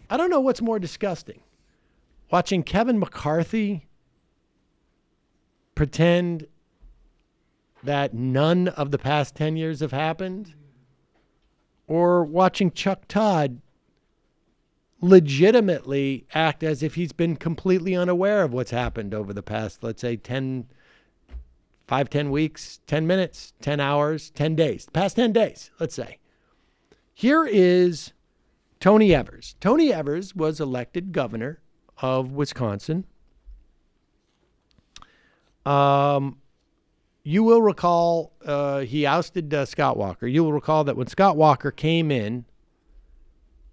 I don't know what's more disgusting. Watching Kevin McCarthy pretend that none of the past 10 years have happened, or watching Chuck Todd legitimately act as if he's been completely unaware of what's happened over the past, let's say, 10 weeks, 10 minutes, 10 hours, 10 days, the past 10 days, let's say. Here is Tony Evers. Tony Evers was elected governor of Wisconsin. You will recall he ousted Scott Walker. You will recall that when Scott Walker came in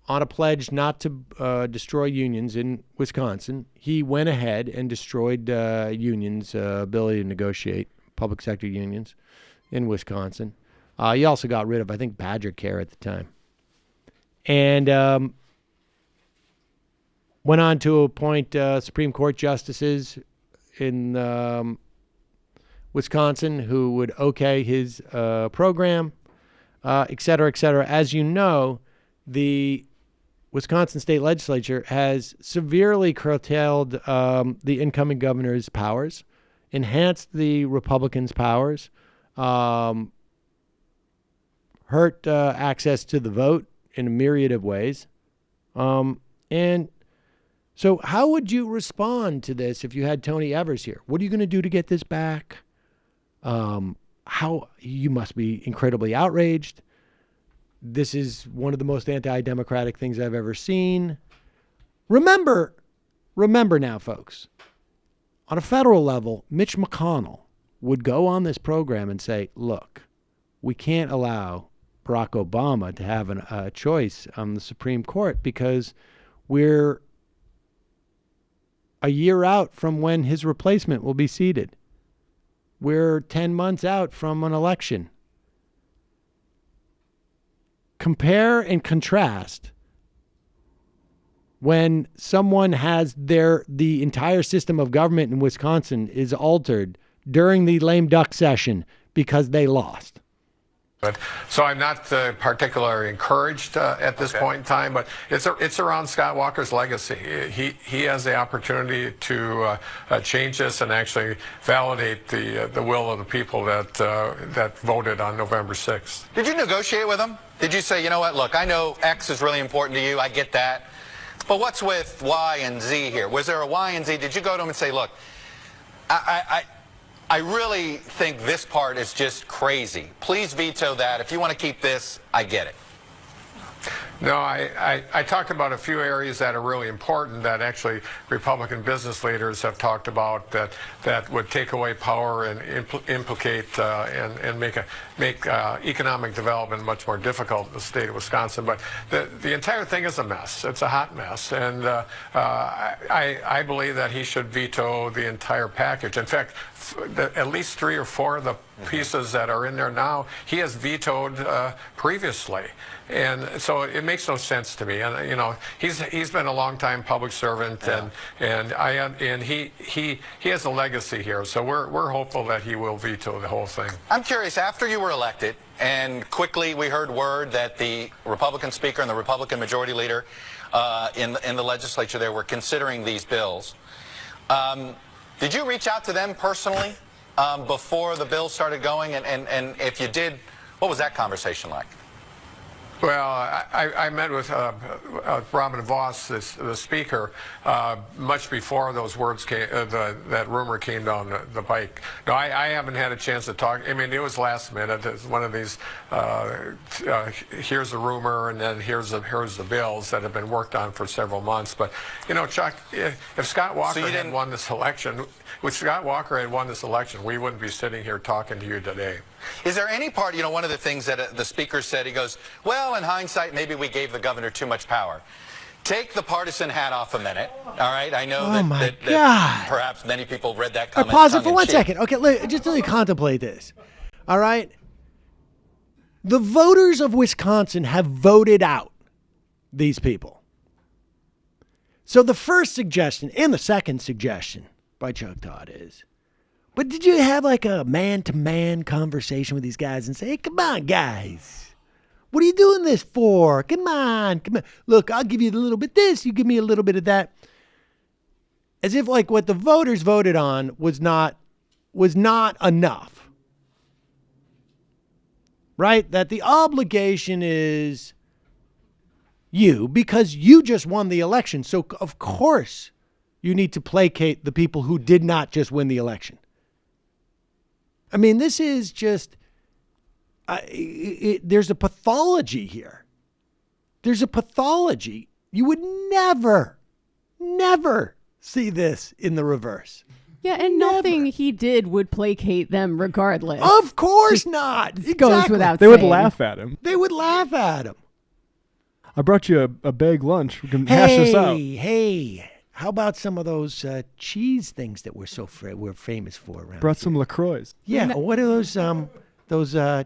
on a pledge not to destroy unions in Wisconsin, he went ahead and destroyed unions' ability to negotiate, public sector unions in Wisconsin. He also got rid of, I think, Badger Care at the time. And went on to appoint Supreme Court justices in Wisconsin who would okay his program, et cetera, et cetera. As you know, the Wisconsin state legislature has severely curtailed the incoming governor's powers, enhanced the Republicans' powers, hurt access to the vote in a myriad of ways. And so how would you respond to this if you had Tony Evers here? What are you going to do to get this back? How you must be incredibly outraged. This is one of the most anti-democratic things I've ever seen. Remember now, folks, on a federal level, Mitch McConnell would go on this program and say, look, we can't allow Barack Obama to have a choice on the Supreme Court because we're a year out from when his replacement will be seated. We're 10 months out from an election. Compare and contrast when someone has the entire system of government in Wisconsin is altered during the lame duck session because they lost. So I'm not particularly encouraged at this point in time, but it's around Scott Walker's legacy. He has the opportunity to change this and actually validate the will of the people that voted on November 6th. Did you negotiate with him? Did you say, you know what, look, I know X is really important to you, I get that, but what's with Y and Z here? Was there a Y and Z? Did you go to him and say, look, I really think this part is just crazy. Please veto that. If you want to keep this, I get it. No, I talked about a few areas that are really important that actually Republican business leaders have talked about that would take away power and implicate and make economic development much more difficult in the state of Wisconsin. But the entire thing is a mess. It's a hot mess, and I believe that he should veto the entire package. In fact, at least 3 or 4 of the pieces that are in there now, he has vetoed previously. And so it makes no sense to me. And you know, he's been a long-time public servant, and he has a legacy here. So we're hopeful that he will veto the whole thing. I'm curious. After you were elected, and quickly we heard word that the Republican Speaker and the Republican Majority Leader in the legislature there were considering these bills. Did you reach out to them personally before the bill started going? And if you did, what was that conversation like? Well, I met with Robin Voss, the speaker, much before those words came, that rumor came down the pike. No, I haven't had a chance to talk. I mean, it was last minute. It's one of these, here's the rumor, and then here's the bills that have been worked on for several months. But, you know, Chuck, if Scott Walker had won this election, if Scott Walker had won this election, we wouldn't be sitting here talking to you today. Is there any part, you know, one of the things that the speaker said, he goes, well, in hindsight, maybe we gave the governor too much power. Take the partisan hat off a minute, all right? I know that perhaps many people read that comment. Pause it for 1 second. Okay, just let me contemplate this, all right? The voters of Wisconsin have voted out these people. So the first suggestion and the second suggestion by Chuck Todd is, but did you have like a man-to-man conversation with these guys and say, hey, come on, guys, What are you doing this for? Come on. Look, I'll give you a little bit this. You give me a little bit of that. As if like what the voters voted on was not enough. Right? That the obligation is you because you just won the election. So, of course, you need to placate the people who did not just win the election. I mean, this is just, there's a pathology here. There's a pathology. You would never see this in the reverse. Yeah, and nothing he did would placate them regardless. Of course not. It goes without They saying. would laugh at him. They would laugh at him. I brought you a bag lunch. We can hash this out. Hey, how about some of those cheese things that we're famous for around Brought here? some LaCroix. Yeah, what are those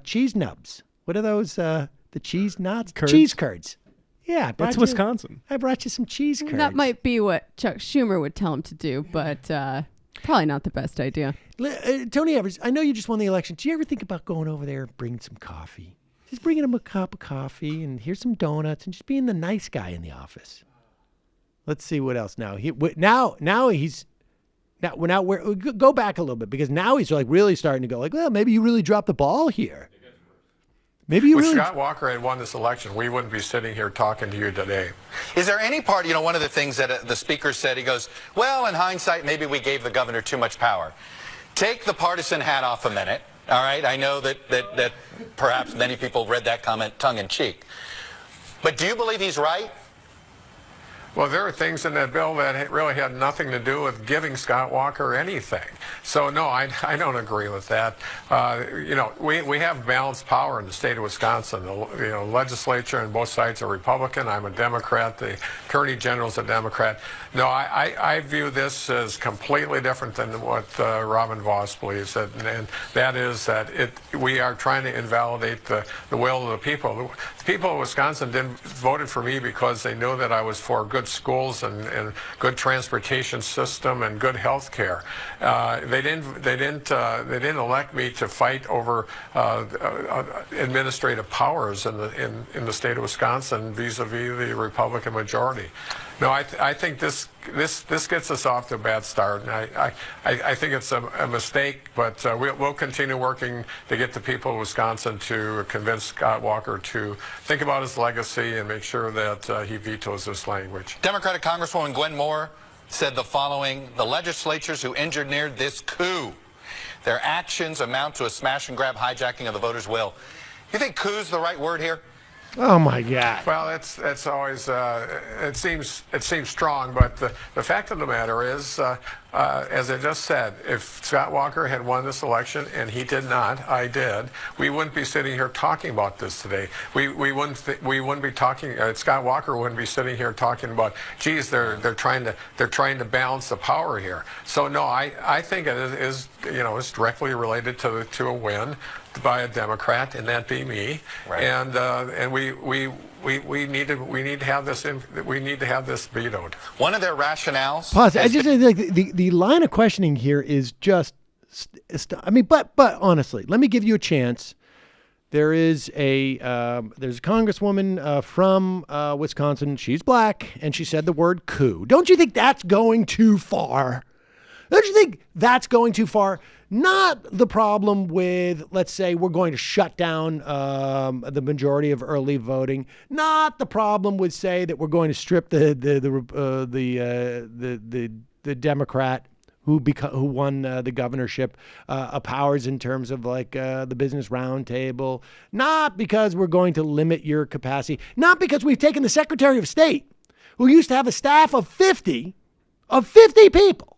cheese nubs? What are those the cheese nuts? Curds? Cheese curds. Yeah, That's Wisconsin. I brought you some cheese curds. That might be what Chuck Schumer would tell him to do, but probably not the best idea. Tony Evers, I know you just won the election. Do you ever think about going over there and bringing some coffee? Just bringing him a cup of coffee and here's some donuts and just being the nice guy in the office. Let's see what else now. Go back a little bit because now he's like really starting to go like, well, maybe you really dropped the ball here. Maybe you If really. Scott Walker had won this election, we wouldn't be sitting here talking to you today. Is there any part, one of the things that the speaker said, he goes, well, in hindsight, maybe we gave the governor too much power. Take the partisan hat off a minute, all right? I know that perhaps many people read that comment tongue-in-cheek. But do you believe he's right? Well, there are things in that bill that really had nothing to do with giving Scott Walker anything. So, no, I don't agree with that. We have balanced power in the state of Wisconsin. The legislature on both sides are Republican. I'm a Democrat. The Attorney General's a Democrat. No, I view this as completely different than what Robin Vos believes. And that is that we are trying to invalidate the will of the people. The people of Wisconsin voted for me because they knew that I was for good schools and good transportation system and good health care. They didn't elect me to fight over administrative powers in the state of Wisconsin vis-a-vis the Republican majority. No, I think this gets us off to a bad start, and I think it's a mistake. But we'll continue working to get the people of Wisconsin to convince Scott Walker to think about his legacy and make sure that he vetoes this language. Democratic Congresswoman Gwen Moore said the following: the legislatures who engineered this coup, their actions amount to a smash and grab hijacking of the voters' will. You think coup's the right word here? Oh my God! Well, it's always it seems strong, but the fact of the matter is, as I just said, if Scott Walker had won this election and he did not, I did, we wouldn't be sitting here talking about this today. We wouldn't be talking. Scott Walker wouldn't be sitting here talking about, geez, they're trying to balance the power here. So no, I think it is it's directly related to a win by a Democrat, and that be me. Right. And we need to have this vetoed. One of their rationales. Pause. I just like the line of questioning here is just. But honestly, let me give you a chance. There's a congresswoman from Wisconsin. She's black, and she said the word coup. Don't you think that's going too far? Don't you think that's going too far? Not the problem with, let's say, we're going to shut down the majority of early voting. Not the problem with, say, that we're going to strip the Democrat who won the governorship powers in terms of like the business roundtable. Not because we're going to limit your capacity. Not because we've taken the Secretary of State, who used to have a staff of 50 people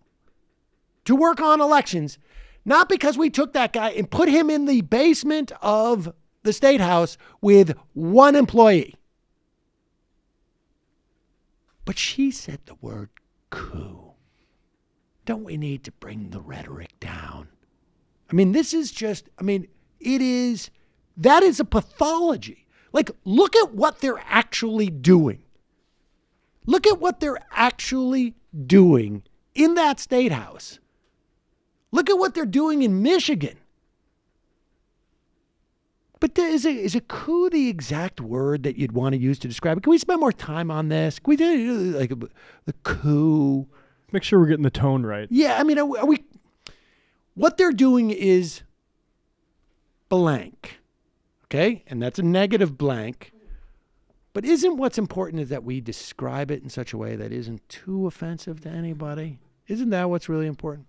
to work on elections. Not because we took that guy and put him in the basement of the State House with one employee. But she said the word coup. Don't we need to bring the rhetoric down? I mean, that is a pathology. Like, look at what they're actually doing. Look at what they're actually doing in that State House. Look at what they're doing in Michigan. But is a coup the exact word that you'd want to use to describe it? Can we spend more time on this? Can we do like the coup? Make sure we're getting the tone right. Yeah, I mean, are we? What they're doing is blank, okay, and that's a negative blank. But isn't what's important is that we describe it in such a way that isn't too offensive to anybody? Isn't that what's really important?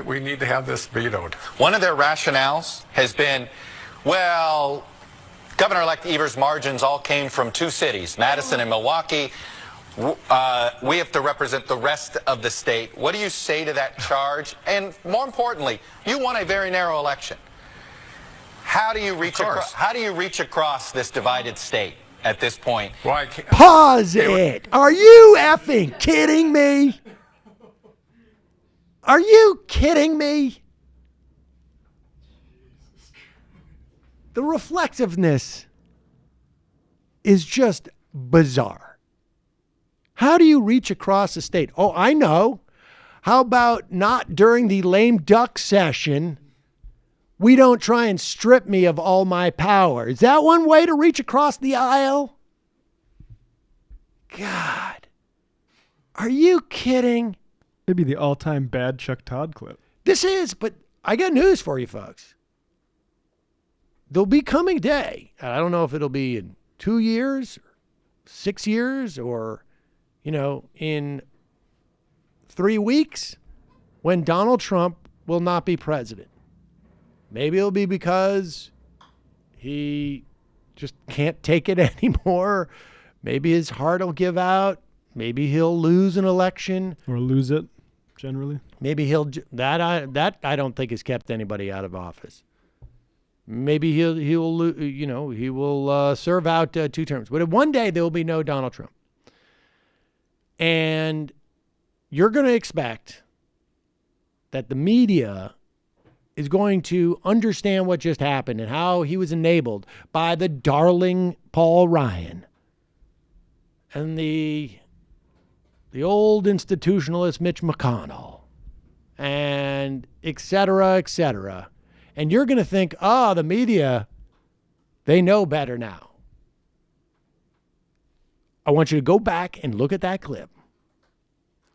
We need to have this vetoed. One of their rationales has been, well, Governor-elect Evers' margins all came from two cities, Madison and Milwaukee. We have to represent the rest of the state. What do you say to that charge? And more importantly, you won a very narrow election. How do you reach across this divided state at this point? Why Pause it. Are you effing kidding me? Are you kidding me? The reflectiveness is just bizarre. How do you reach across the state? Oh, I know. How about not during the lame duck session? We don't try and strip me of all my power. Is that one way to reach across the aisle? God. Are you kidding? Maybe the all-time bad Chuck Todd clip. This is, but I got news for you folks. There'll be coming day. I don't know if it'll be in 2 years, 6 years, or, in 3 weeks when Donald Trump will not be president. Maybe it'll be because he just can't take it anymore. Maybe his heart will give out. Maybe he'll lose an election. Or lose it, generally. Maybe that I don't think has kept anybody out of office. Maybe he will serve out 2 terms. But one day there will be no Donald Trump. And you're going to expect that the media is going to understand what just happened and how he was enabled by the darling Paul Ryan and the old institutionalist Mitch McConnell and et cetera, et cetera. And you're going to think, the media, they know better now. I want you to go back and look at that clip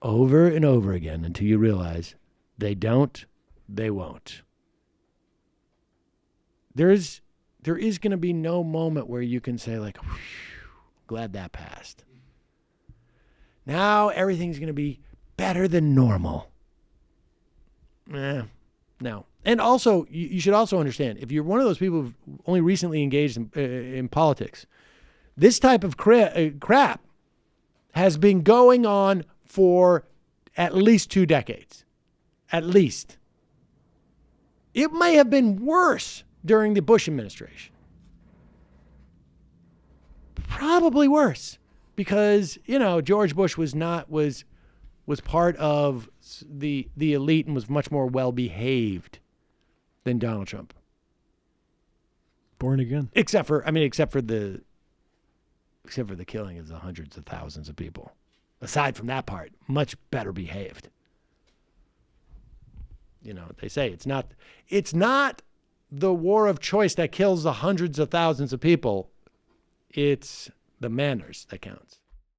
over and over again until you realize they don't, they won't. There is going to be no moment where you can say like, glad that passed. Now everything's going to be better than normal. No. And also, you should also understand, if you're one of those people who've only recently engaged in politics, this type of crap has been going on for at least 2 decades. At least. It may have been worse during the Bush administration. Probably worse because, George Bush was part of the elite and was much more well-behaved than Donald Trump. Born again. Except for the killing of the hundreds of thousands of people. Aside from that part, much better behaved. They say it's not the war of choice that kills the hundreds of thousands of people. It's the manners that counts.